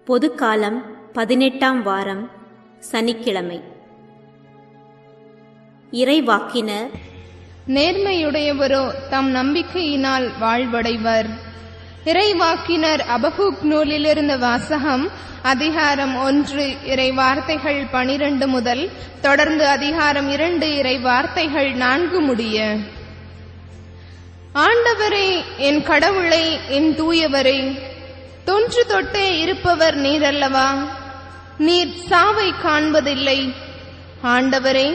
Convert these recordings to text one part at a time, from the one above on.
பொதுக்காலம் 18ஆம் வாரம் சனிக்கிழமை. இறைவாக்கினர்: நேர்மையுடையவரோ தம் நம்பிக்கையினால் வாழ்வடைவர். இறைவாக்கினர் அபகூக் நூலிலிருந்த வாசகம். அதிகாரம் 1 இறை வார்த்தைகள் 12 முதல் தொடர்ந்து அதிகாரம் 2 இறை வார்த்தைகள் 4 முடிய. ஆண்டவரே, என் கடவுளே, என் தூயவரே, தொன்று தொட்டே இருப்பவர் நீரல்லவா? நீர் சாவை காண்பதில்லை. ஆண்டவரே,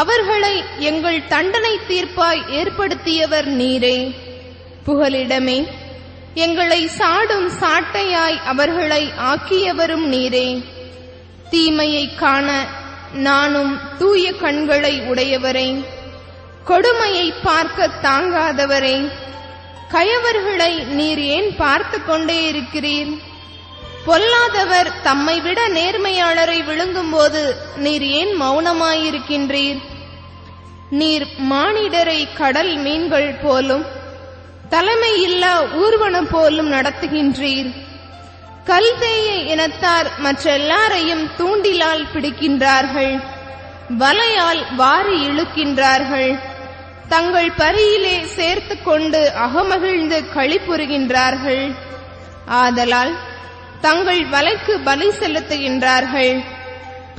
அவர்களை எங்கள் தண்டனை தீர்ப்பாய் ஏற்படுத்தியவர் நீரே. புகலிடமே, எங்களை சாடும் சாட்டையாய் அவர்களை ஆக்கியவரும் நீரே. தீமையை காண நானும் தூய கண்களை உடையவரே. கொடுமையை பார்க்க தாங்காதவரே, கயவர்களை நீர் ஏன் பார்த்து கொண்டே இருக்கிறீர்? பொல்லாதவர் தம்மை விட நேர்மையாளரை விழுங்கும் போது நீர் ஏன் மௌனமாயிருக்கின்றீர்? நீர் மானிடரை கடல் மீன்கள் போலும் தலைமையில்லா ஊர்வனம் போலும் நடத்துகின்றீர். கல்தேய இனத்தார் மற்றெல்லாரையும் தூண்டிலால் பிடிக்கின்றார்கள், வலையால் வாரி இழுக்கின்றார்கள். தங்கள் பரியிலே சேர்த்து கொண்டு அகமகிழ்ந்து களிப்புறுகின்றார்கள். ஆதலால் தங்கள் வலைக்கு பலி செலுத்துகின்றார்கள்,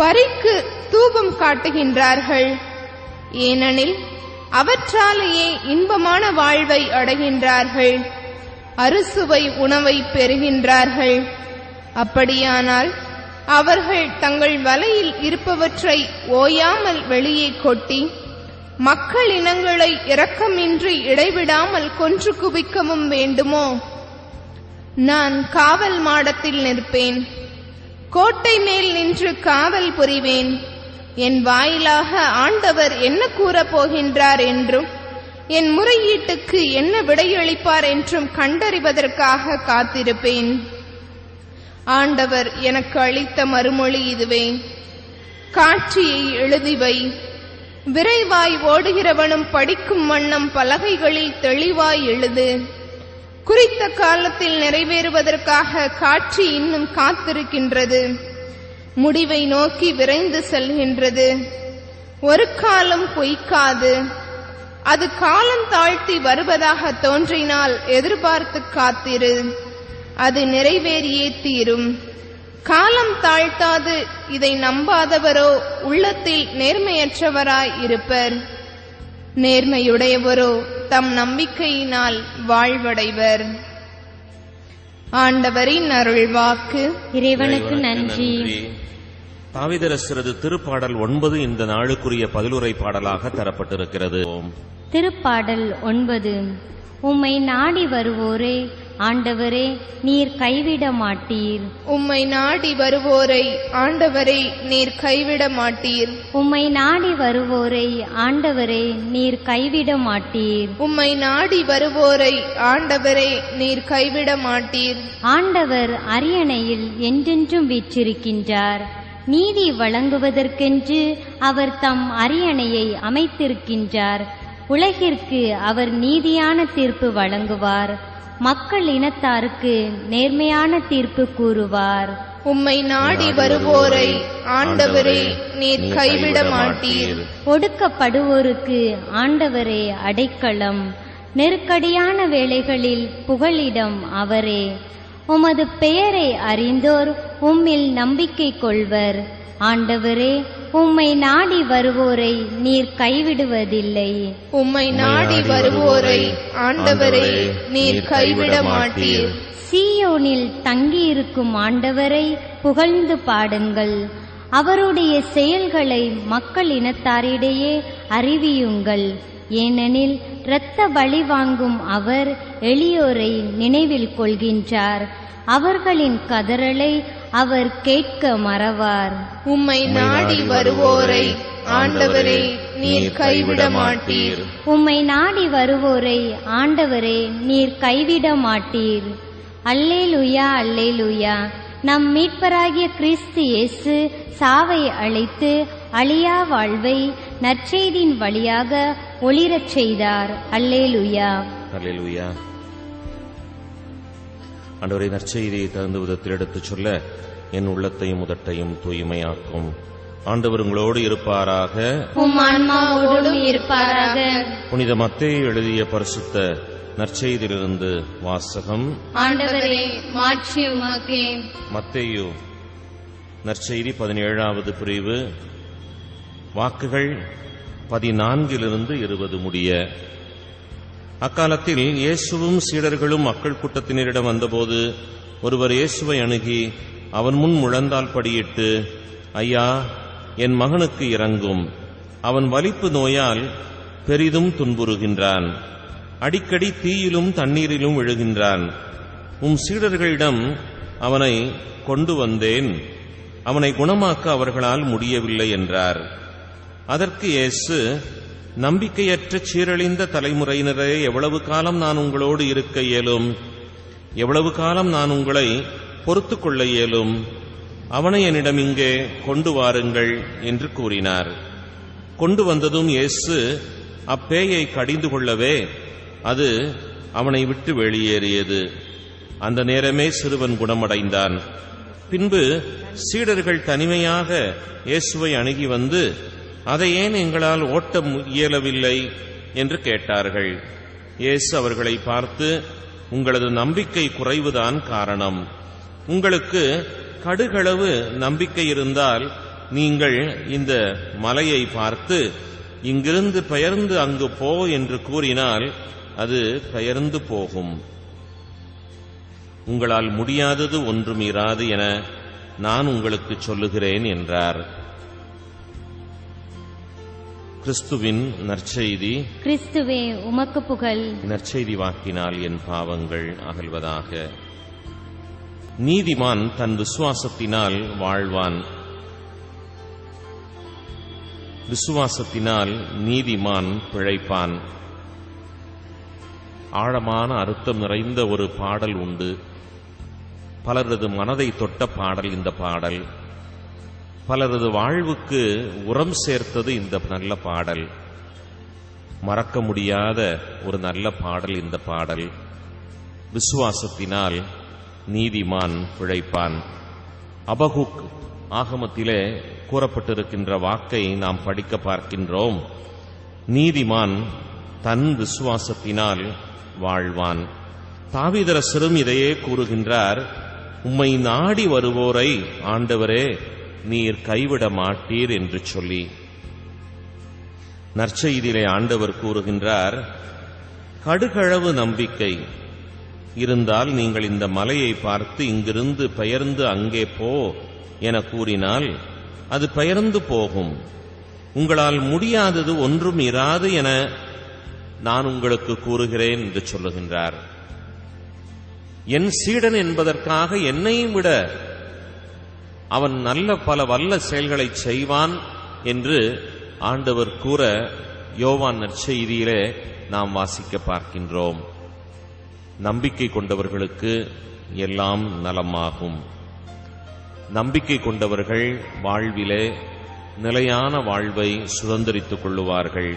பரிக்கு தூபம் காட்டுகின்றார்கள். ஏனெனில் அவற்றாலேயே இன்பமான வாழ்வை அடைகின்றார்கள், அறுசுவை உணவை பெறுகின்றார்கள். அப்படியானால் அவர்கள் தங்கள் வலையில் இருப்பவற்றை ஓயாமல் வெளியே கொட்டி மக்கள் இனங்களை இரக்கமின்றி இடைவிடாமல் கொன்று குவிக்கவும் வேண்டுமோ? நான் காவல் மாடத்தில் நிற்பேன், கோட்டை மேல் நின்று காவல் புரிவேன். என் வாயிலாக ஆண்டவர் என்ன கூறப் போகின்றார் என்றும் என் முறையீட்டுக்கு என்ன விடையளிப்பார் என்றும் கண்டறிவதற்காக காத்திருப்பேன். ஆண்டவர் எனக்கு அளித்த மறுமொழி இதுவே: காட்சியை எழுதிவை. விரைவாய் ஓடுகிறவனும் படிக்கும் வண்ணம் பலகைகளில் தெளிவாய் எழுது. குறித்த காலத்தில் நிறைவேறுவதற்காக காட்சி இன்னும் காத்திருக்கின்றது, முடிவை நோக்கி விரைந்து செல்கின்றது. ஒரு காலம் பொய்க்காது. அது காலம் தாழ்த்தி வருவதாக தோன்றினால் எதிர்பார்த்து காத்திரு, அது நிறைவேறியே தீரும். காலம் தாழ்த்தாது இதை நம்பாதவரோ உள்ளத்தில் நேர்மையற்றவராய் இருப்பர். நேர்மையுடையவரோ தம் நம்பிக்கையினால் வாழ்வடைவர். ஆண்டவரின் அருள்வாக்கு. இறைவனுக்கு நன்றி. தாவீதரசரது திருப்பாடல் 9 இந்த நாளுக்குரிய பதிலுரை பாடலாக தரப்பட்டிருக்கிறது. திருப்பாடல் 9. உம்மை நாடி வருவோரே, ஆண்டவரே, நீர் கைவிட மாட்டீர். உம்மை நாடி வருவோரை ஆண்டவரே, நீர் கைவிட மாட்டீர். உம்மை நாடி வருவோரை ஆண்டவரே, நீர் கைவிட மாட்டீர். உம்மை நாடி வருவோரை ஆண்டவரே, நீர் கைவிட மாட்டீர். ஆண்டவர் அரியணையில் என்றென்றும் வீற்றிருக்கின்றார். நீதி வழங்குவதற்கென்று அவர் தம் அரியணையை அமைத்திருக்கின்றார். உலகிற்கு அவர் நீதியான தீர்ப்பு வழங்குவார், மக்கள் இனத்தாருக்கு நேர்மையான தீர்ப்பு கூறுவார். உம்மை நாடி வருவோரை ஆண்டவரே, நீர் கைவிட மாட்டீர். ஒடுக்கப்படுவோருக்கு ஆண்டவரே அடைக்கலம், நெருக்கடியான வேளைகளில் புகலிடம் அவரே. உமது பெயரை அறிந்தோர் உம்மில் நம்பிக்கை கொள்வர். ஆண்டவரே, உம்மை நாடி வருவோரை நீர் கைவிடுவதில்லை. உம்மை நாடி வருவோரை ஆண்டவரே, நீர் கைவிட மாட்டீர். சீயோனில் தங்கியிருக்கும் ஆண்டவரை புகழ்ந்து பாடுங்கள். அவருடைய செயல்களை மக்கள் இனத்தாரிடையே அறிவியுங்கள். ஏனெனில் இரத்த பலி வாங்கும் அவர் எளியோரை நினைவில் கொள்கின்றார். அவர்களின் கதறலை அவர் கேட்க மறவார். உம்மை நாடி வருவோரை ஆண்டவரே, நீர் கைவிட மாட்டீர். உம்மை நாடி வருவோரை ஆண்டவரே, நீர் கைவிட மாட்டீர். அல்லேலூயா, அல்லேலூயா. நம் மீட்பராகிய கிறிஸ்து இயேசு சாவை அழைத்து அழியா வாழ்வை நற்செய்தியின் வழியாக ஒளிரச் செய்தார். அல்லேலூயா, அல்லேலூயா. ஆண்டவரே, நற்செய்தியை தகுந்த விதத்தில் எடுத்துச் சொல்ல என் உள்ளத்தையும் உதட்டையும் தூய்மையாக்கும். ஆண்டவர் உங்களோடு இருப்பாராக. உம் ஆன்மாவோடும் இருப்பாராக. புனித மத்தேயு எழுதிய பரிசுத்த நற்செய்தியிலிருந்து வாசகம். ஆண்டவரே, மாட்சி உமக்கே. மத்தேயு நற்செய்தி 17வது பிரிவு, வாக்குகள் 14 20 முடிய. அக்காலத்தில் இயேசுவும் சீடர்களும் மக்கள் கூட்டத்தினரிடம் வந்தபோது ஒருவர் இயேசுவை அணுகி அவன் முன் முழந்தால் படியிட்டு, ஐயா, என் மகனுக்கு இரங்கும். அவன் வலிப்பு நோயால் பெரிதும் துன்புறுகின்றான். அடிக்கடி தீயிலும் தண்ணீரிலும் விழுகின்றான். உம் சீடர்களிடம் அவனை கொண்டு வந்தேன், அவனை குணமாக்க அவர்களால் முடியவில்லை என்றார். அதற்கு இயேசு, நம்பிக்கையற்ற சீரழிந்த தலைமுறையினரே, எவ்வளவு காலம் நான் உங்களோடு இருக்க இயலும்? எவ்வளவு காலம் நான் உங்களை பொறுத்துக் கொள்ள இயலும்? அவனை என்னிடம் இங்கே கொண்டு வாருங்கள் என்று கூறினார். கொண்டு வந்ததும் இயேசு அப்பேயை கடிந்து கொள்ளவே அது அவனை விட்டு வெளியேறியது. அந்த நேரமே சிறுவன் குணமடைந்தான். பின்பு சீடர்கள் தனிமையாக இயேசுவை அணுகி வந்து, அதை ஏன் எங்களால் ஓட்ட இயலவில்லை என்று கேட்டார்கள். இயேசு அவர்களை பார்த்து, உங்களது நம்பிக்கை குறைவுதான் காரணம். உங்களுக்கு கடுகளவு நம்பிக்கை இருந்தால் நீங்கள் இந்த மலையை பார்த்து, இங்கிருந்து பெயர்ந்து அங்கு போ என்று கூறினால் அது பெயர்ந்து போகும். உங்களால் முடியாதது ஒன்றும் இராது என நான் உங்களுக்கு சொல்லுகிறேன் என்றார். கிறிஸ்துவின் நற்செய்தி. கிறிஸ்துவே, உமக்கு புகழ். நற்செய்தி வாக்கினால் என் பாவங்கள் அகல்வதாக. நீதிமான் தன் விசுவாசத்தினால் வாழ்வான். விசுவாசத்தினால் நீதிமான் பிழைப்பான். ஆழமான அர்த்தம் நிறைந்த ஒரு பாடல் உண்டு. பலரது மனதை தொட்ட பாடல் இந்த பாடல். பலரது வாழ்வுக்கு உரம் சேர்த்தது இந்த நல்ல பாடல். மறக்க முடியாத ஒரு நல்ல பாடல் இந்த பாடல். விசுவாசத்தினால் நீதிமான் பிழைப்பான். அபகுக் ஆகமத்திலே கூறப்பட்டிருக்கின்ற வாக்கை நாம் படிக்க பார்க்கின்றோம். நீதிமான் தன் விசுவாசத்தினால் வாழ்வான். தாவீதரசரும் இதையே கூறுகின்றார். உம்மை நாடி வருவோரை ஆண்டவரே நீர் கைவிட மாட்டீர் என்று சொல்லி. நற்செய்தியிலே ஆண்டவர் கூறுகின்றார், கடுகளவு நம்பிக்கை இருந்தால் நீங்கள் இந்த மலையை பார்த்து இங்கிருந்து பெயர்ந்து அங்கே போ என கூறினால் அது பெயர்ந்து போகும். உங்களால் முடியாதது ஒன்றும் இராது என நான் உங்களுக்கு கூறுகிறேன் என்று சொல்லுகின்றார். என் சீடன் என்பதற்காக என்னையும் விட அவன் நல்ல பல வல்ல செயல்களை செய்வான் என்று ஆண்டவர் கூற யோவான் நற்செய்தியிலே நாம் வாசிக்க பார்க்கின்றோம். நம்பிக்கை கொண்டவர்களுக்கு எல்லாம் நலமாகும். நம்பிக்கை கொண்டவர்கள் வாழ்விலே நிலையான வாழ்வை சுதந்திரித்துக் கொள்ளுவார்கள்.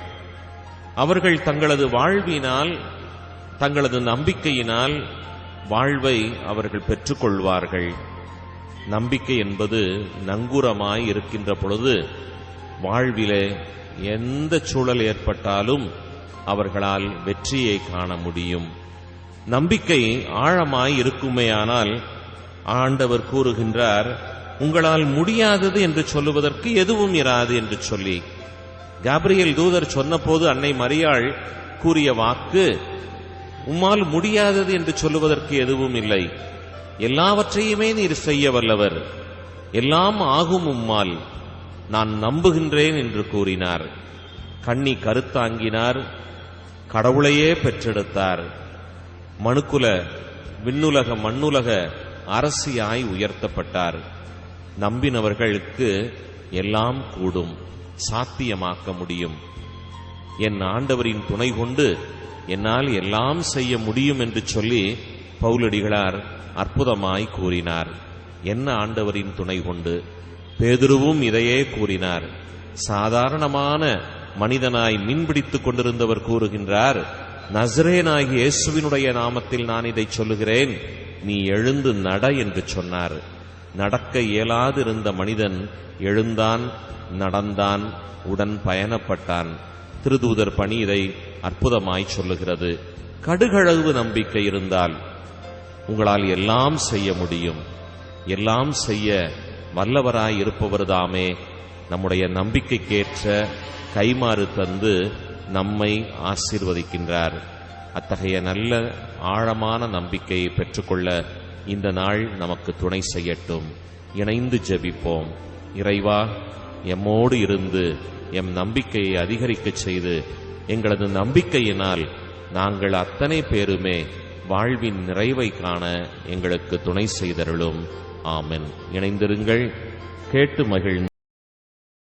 அவர்கள் தங்களது வாழ்வினால், தங்களது நம்பிக்கையினால் வாழ்வை அவர்கள் பெற்றுக்கொள்வார்கள். நம்பிக்கை என்பது நங்கூரமாய் இருக்கின்ற பொழுது வாழ்விலே எந்த சூழல் ஏற்பட்டாலும் அவர்களால் வெற்றியை காண முடியும். நம்பிக்கை ஆழமாய் இருக்குமேயானால் ஆண்டவர் கூறுகின்றார், உங்களால் முடியாதது என்று சொல்லுவதற்கு எதுவும் இராது என்று சொல்லி. காபிரியேல் தூதர் சொன்னபோது அன்னை மரியாள் கூறிய வாக்கு, உம்மால் முடியாதது என்று சொல்லுவதற்கு எதுவும் இல்லை, எல்லாவற்றையுமே நீர் செய்ய வல்லவர், எல்லாம் ஆகும் உம்மால், நான் நம்புகின்றேன் என்று கூறினார். கண்ணி கருத்தாங்கினார், கடவுளையே பெற்றெடுத்தார். மனுக்குல விண்ணுலக மண்ணுலக அரசியாய் உயர்த்தப்பட்டார். நம்பினவர்களுக்கு எல்லாம் கூடும், சாத்தியமாக்க முடியும். என் ஆண்டவரின் துணை கொண்டு என்னால் எல்லாம் செய்ய முடியும் என்று சொல்லி பவுலடிகளார் அற்புதமாய் கூறினார். என்ன ஆண்டவரின் துணை கொண்டு? பேதுருவும் இதையே கூறினார். சாதாரணமான மனிதனாய் மீன்பிடித்துக் கொண்டிருந்தவர் கூறுகின்றார், நசரேனாகிய இயேசுவினுடைய நாமத்தில் நான் இதை சொல்லுகிறேன், நீ எழுந்து நட என்று சொன்னார். நடக்க இயலாதிருந்த மனிதன் எழுந்தான், நடந்தான், உடன் பயணப்பட்டான். திருதூதர் பணி இதை அற்புதமாய் சொல்லுகிறது. கடுகளவு நம்பிக்கை இருந்தால் உங்களால் எல்லாம் செய்ய முடியும். எல்லாம் செய்ய வல்லவராய் இருப்பவர்தாமே நம்முடைய நம்பிக்கைக்கேற்ற கைமாறு தந்து நம்மை ஆசீர்வதிக்கின்றார். அத்தகைய நல்ல ஆழமான நம்பிக்கையை பெற்றுக்கொள்ள இந்த நாள் நமக்கு துணை செய்யட்டும். இணைந்து ஜெபிப்போம். இறைவா, எம்மோடு இருந்து எம் நம்பிக்கையை அதிகரிக்கச் செய்து எங்களது நம்பிக்கையினால் நாங்கள் அத்தனை பேருமே வாழ்வின் நிறைவை காண எங்களுக்கு துணை செய்தருளும். ஆமென். இணைந்திருங்கள். கேட்டு மகிழ்ந்து